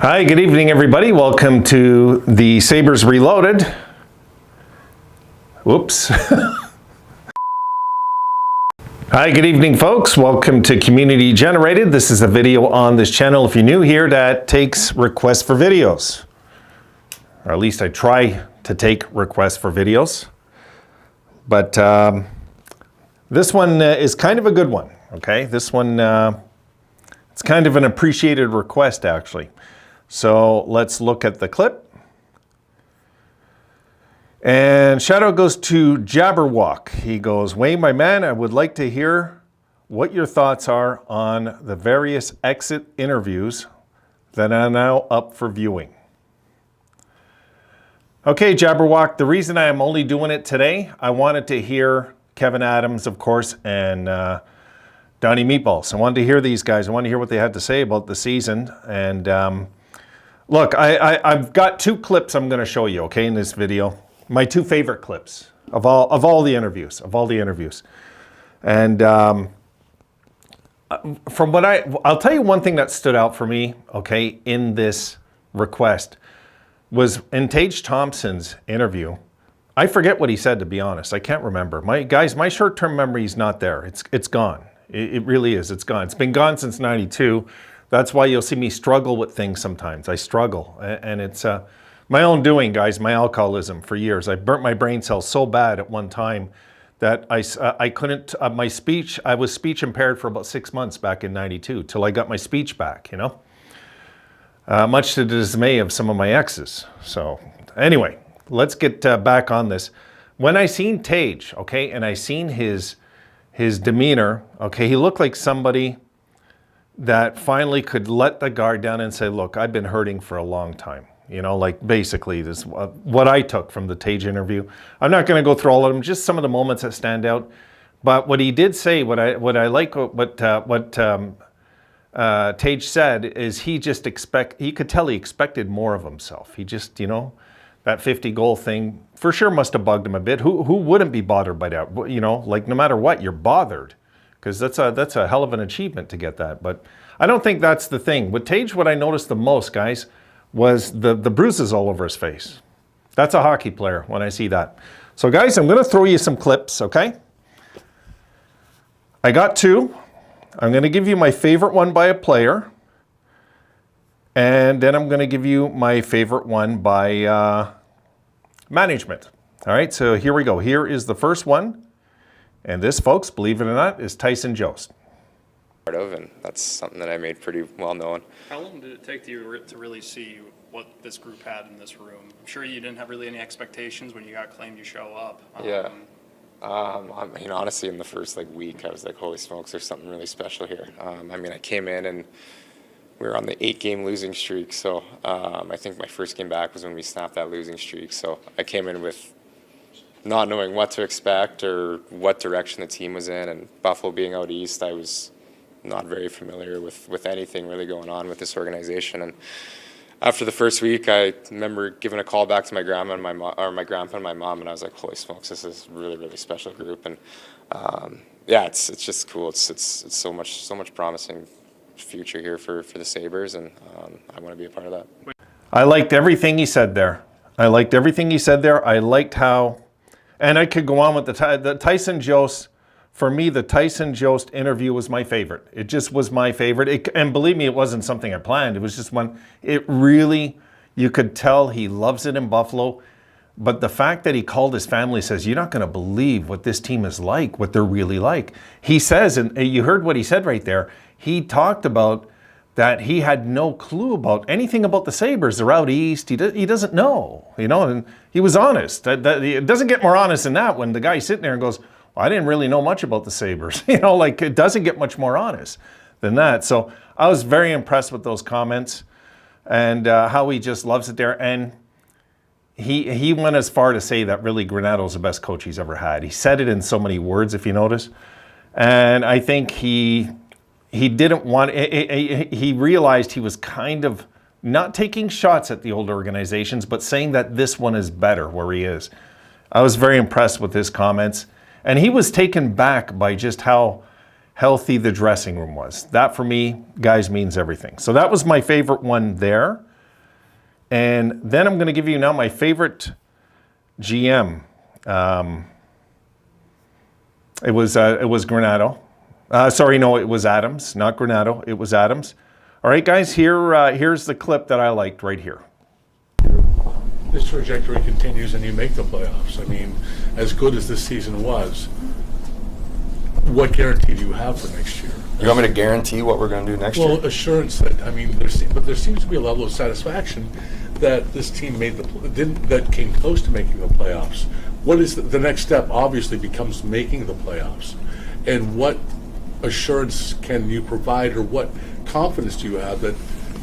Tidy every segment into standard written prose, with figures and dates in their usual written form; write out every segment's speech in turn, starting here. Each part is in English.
Hi, good evening, everybody. Welcome to the Sabres Reloaded. Whoops. Hi, good evening, folks. Welcome to Community Generated. This is a video on this channel, if you're new here, that takes requests for videos. Or at least I try to take requests for videos. But this one is kind of a good one, okay? This one, it's kind of an appreciated request, actually. So let's look at the clip. And shout out goes to Jabberwock. He goes, Wayne, my man, I would like to hear what your thoughts are on the various exit interviews that are now up for viewing. Okay, Jabberwock, the reason I am only doing it today, I wanted to hear Kevin Adams, of course, and Donnie Meatballs. I wanted to hear these guys. I wanted to hear what they had to say about the season. And look, I've got two clips I'm going to show you, okay, in this video. My two favorite clips of all the interviews, And from what I'll tell you one thing that stood out for me, okay, in this request was in Tage Thompson's interview. I forget what he said, to be honest. I can't remember. My short-term memory is not there. It's gone. It really is. It's gone. It's been gone since '92. That's why you'll see me struggle with things sometimes. I struggle, and it's my own doing, guys, my alcoholism for years. I burnt my brain cells so bad at one time that I couldn't, I was speech impaired for about 6 months back in '92 till I got my speech back, you know? Much to the dismay of some of my exes. So anyway, let's get back on this. When I seen Tage, okay, and I seen his demeanor, okay, he looked like somebody that finally could let the guard down and say, look, I've been hurting for a long time. You know, like basically this, what I took from the Tage interview. I'm not going to go through all of them, just some of the moments that stand out. But what he did say, what I like, what Tage said is he could tell he expected more of himself. He just, you know, that 50 goal thing for sure must have bugged him a bit. Who wouldn't be bothered by that? You know, like no matter what, you're bothered. Because that's a hell of an achievement to get that. But I don't think that's the thing. With Tage, what I noticed the most, guys, was the bruises all over his face. That's a hockey player when I see that. So, guys, I'm going to throw you some clips, okay? I got two. I'm going to give you my favorite one by a player. And then I'm going to give you my favorite one by management. All right, so here we go. Here is the first one. And this, folks, believe it or not, is Tyson Jost. And that's something that I made pretty well known. How long did it take you to really see what this group had in this room? I'm sure you didn't have really any expectations when you got claimed to show up. Yeah. I mean, honestly, in the first week, I was like, holy smokes, there's something really special here. I mean, I came in and we were on the 8-game losing streak. So I think my first game back was when we snapped that losing streak. So I came in with not knowing what to expect or what direction the team was in. And Buffalo being out east, I was not very familiar with anything really going on with this organization. And after the first week, I remember giving a call back to my grandma and my grandpa and my mom, and I was like, holy smokes, this is a really, really special group. And yeah, it's just cool. It's so much promising future here for the Sabres, and I want to be a part of that. I liked everything he said there. I liked how, and I could go on with the Tyson Jost. For me, the Tyson Jost interview was my favorite. It just was my favorite. And believe me, it wasn't something I planned. It was just one, it really, you could tell he loves it in Buffalo. But the fact that he called his family says, you're not going to believe what this team is like, what they're really like. He says, and you heard what he said right there, he talked about that he had no clue about anything about the Sabres. They're out east. He doesn't know, you know, and he was honest. It doesn't get more honest than that when the guy's sitting there and goes, well, I didn't really know much about the Sabres. You know, like it doesn't get much more honest than that. So I was very impressed with those comments and how he just loves it there. And he went as far to say that really Granato's the best coach he's ever had. He said it in so many words, if you notice. And I think he didn't want, he realized he was kind of not taking shots at the old organizations, but saying that this one is better where he is. I was very impressed with his comments. And he was taken back by just how healthy the dressing room was. That, for me, guys, means everything. So that was my favorite one there. And then I'm going to give you now my favorite GM. It was Granato. It was Adams, not Granato. It was Adams. All right, guys, here's the clip that I liked right here. This trajectory continues and you make the playoffs. I mean, as good as this season was, what guarantee do you have for next year? You want me to guarantee what we're going to do next year? Well, assurance that, I mean, there seems to be a level of satisfaction that this team that came close to making the playoffs. What is the next step? Obviously becomes making the playoffs. And what assurance can you provide, or what confidence do you have that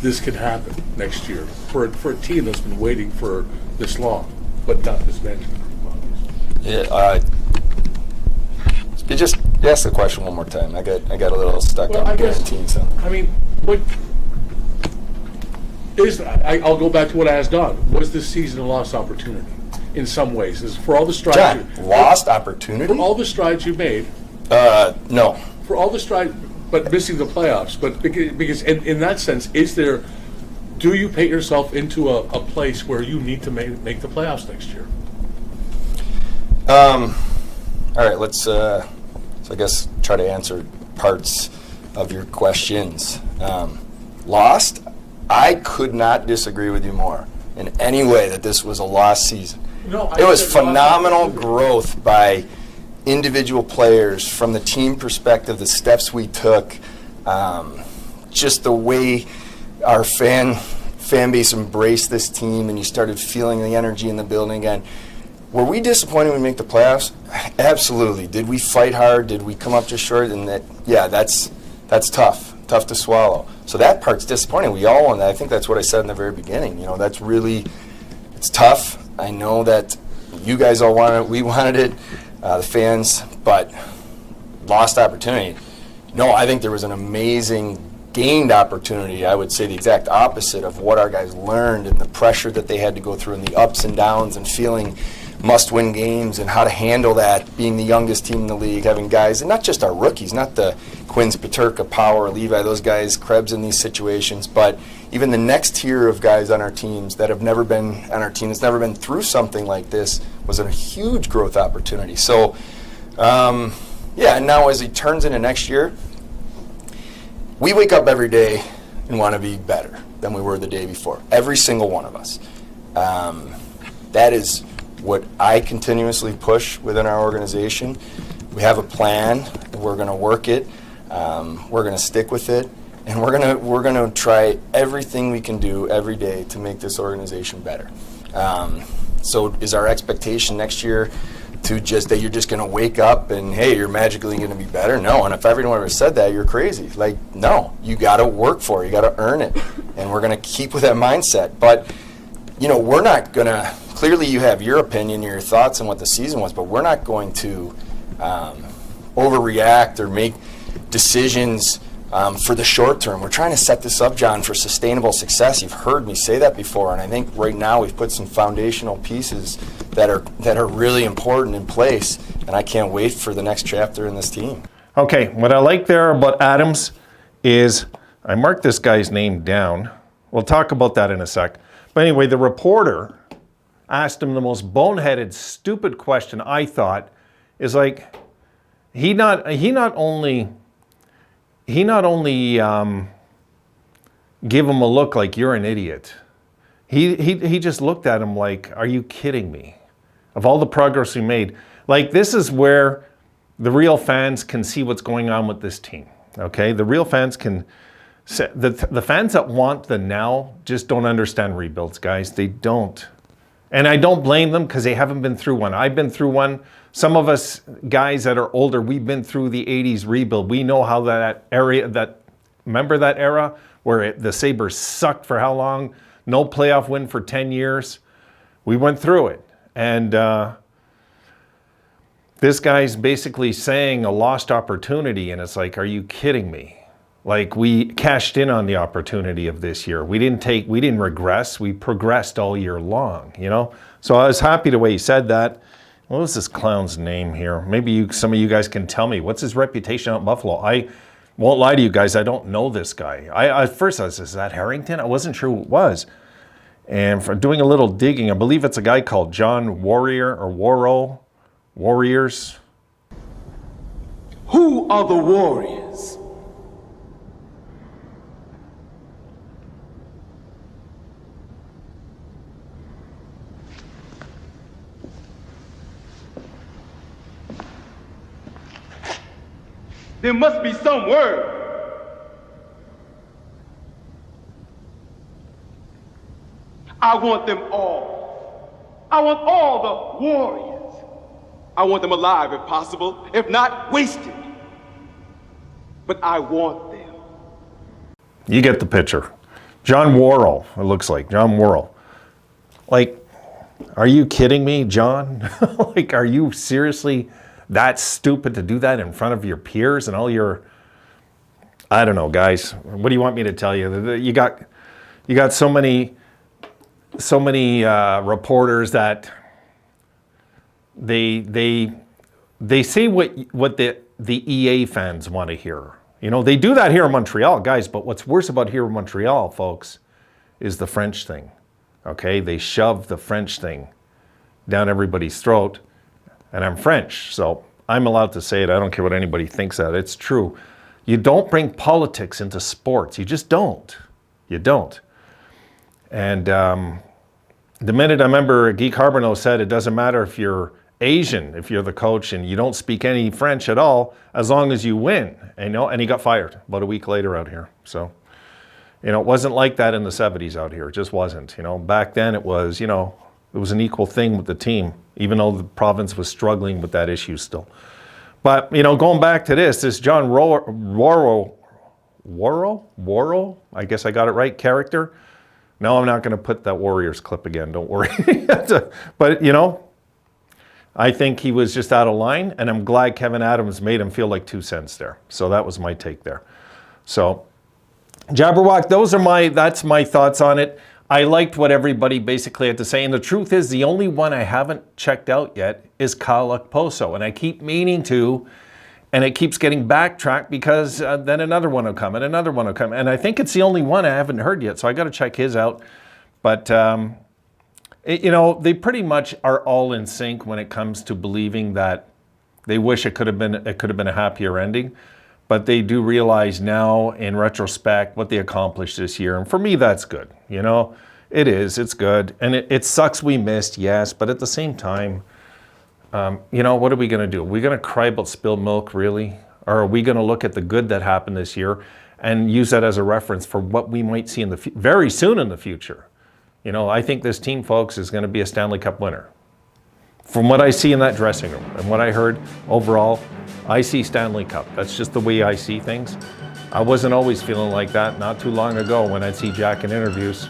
this can happen next year for a team that's been waiting for this long, but not this many? Yeah, you just ask the question one more time. I got a little stuck Well, on I guess, guaranteeing something. I mean, what is? I'll go back to what I asked Don. Was this season a lost opportunity in some ways? Is for all the strides, John, lost opportunity? for all the strides you made, No. for all the strides, but missing the playoffs. But because in that sense, do you paint yourself into a place where you need to make the playoffs next year? All right, let's so I guess try to answer parts of your questions. Lost? I could not disagree with you more in any way that this was a lost season. No, it was phenomenal growth by individual players from the team perspective, the steps we took, just the way our fan base embraced this team, and you started feeling the energy in the building again. Were we disappointed when we make the playoffs? Absolutely. Did we fight hard? Did we come up just short? And that's tough to swallow. So that part's disappointing. We all want that. I think that's what I said in the very beginning. You know, it's tough. I know that you guys all wanted it. We wanted it, the fans, but lost opportunity. No, I think there was an amazing gained opportunity. I would say the exact opposite of what our guys learned, and the pressure that they had to go through, and the ups and downs, and feeling must-win games, and how to handle that, being the youngest team in the league, having guys, and not just our rookies, not the Quinns, Peterka, Power, Levi, those guys, Krebs in these situations, but even the next tier of guys on our teams that have never been on our team, that's never been through something like this, was a huge growth opportunity. So, and now as he turns into next year, we wake up every day and want to be better than we were the day before. Every single one of us. That is what I continuously push within our organization. We have a plan. We're going to work it. We're going to stick with it, and we're going to try everything we can do every day to make this organization better. So, is our expectation next year to just that you're just going to wake up and, hey, you're magically going to be better? No. And if everyone ever said that, you're crazy. Like, no, you got to work for it. You got to earn it. And we're going to keep with that mindset. But, you know, we're not going to, clearly you have your opinion, your thoughts on what the season was, but we're not going to overreact or make decisions for the short term. We're trying to set this up, John, for sustainable success. You've heard me say that before, and I think right now we've put some foundational pieces that are really important in place, and I can't wait for the next chapter in this team. Okay, what I like there about Adams is I marked this guy's name down. We'll talk about that in a sec. But anyway, the reporter asked him the most boneheaded, stupid question, I thought, is like, he not only give him a look like you're an idiot. He just looked at him like, are you kidding me? Of all the progress we made. Like, this is where the real fans can see what's going on with this team, okay? The real fans can, the fans that want the now just don't understand rebuilds, guys. They don't. And I don't blame them because they haven't been through one. I've been through one. Some of us guys that are older, we've been through the 80s rebuild. We know how remember that era where the Sabres sucked for how long? No playoff win for 10 years. We went through it. And this guy's basically saying a lost opportunity, and it's like, are you kidding me? Like, we cashed in on the opportunity of this year. We didn't regress. We progressed all year long, you know? So I was happy the way he said that. What was this clown's name here? Maybe some of you guys can tell me. What's his reputation out in Buffalo? I won't lie to you guys. I don't know this guy. At first I was, is that Harrington? I wasn't sure who it was. And for doing a little digging, I believe it's a guy called John Worrell, Warriors. Who are the Warriors? There must be some word. I want them all. I want all the warriors. I want them alive if possible, if not wasted. But I want them. You get the picture. John Worrell, it looks like. John Worrell. Like, are you kidding me, John? Like, are you seriously that stupid to do that in front of your peers and all your... I don't know, guys. What do you want me to tell you? You got so many reporters that they say what the EA fans want to hear. You know, they do that here in Montreal, guys, but what's worse about here in Montreal, folks, is the French thing. Okay? They shove the French thing down everybody's throat, and I'm French, so I'm allowed to say it. I don't care what anybody thinks of it. It's true. You don't bring politics into sports. You just don't. You don't. And the minute I remember Guy Carbonneau said it doesn't matter if you're Asian, if you're the coach and you don't speak any French at all, as long as you win. And he got fired about a week later out here. So, it wasn't like that in the 70s out here. It just wasn't. Back then it was, it was an equal thing with the team, even though the province was struggling with that issue still. But, going back to this John Worrell, I guess I got it right, character. No, I'm not going to put that Warriors clip again, don't worry. But, I think he was just out of line, and I'm glad Kevin Adams made him feel like 2 cents there. So that was my take there. So, Jabberwock, that's my thoughts on it. I liked what everybody basically had to say, and the truth is the only one I haven't checked out yet is Kyle Okposo, and I keep meaning to, and it keeps getting backtracked because then another one will come, and another one will come, and I think it's the only one I haven't heard yet, so I got to check his out. But they pretty much are all in sync when it comes to believing that they wish it could have been a happier ending. But they do realize now, in retrospect, what they accomplished this year. And for me, that's good. It is. It's good. And it sucks we missed, yes. But at the same time, what are we going to do? Are we going to cry about spilled milk, really? Or are we going to look at the good that happened this year and use that as a reference for what we might see very soon in the future? I think this team, folks, is going to be a Stanley Cup winner. From what I see in that dressing room and what I heard overall, I see Stanley Cup. That's just the way I see things. I wasn't always feeling like that. Not too long ago when I'd see Jack in interviews,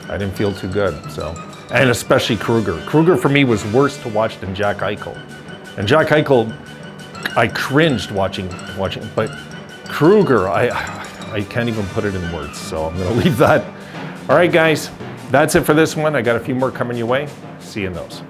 I didn't feel too good. So, and especially Kruger. Kruger for me was worse to watch than Jack Eichel. And Jack Eichel, I cringed watching. But Kruger, I can't even put it in words. So I'm going to leave that. All right, guys, that's it for this one. I got a few more coming your way. See you in those.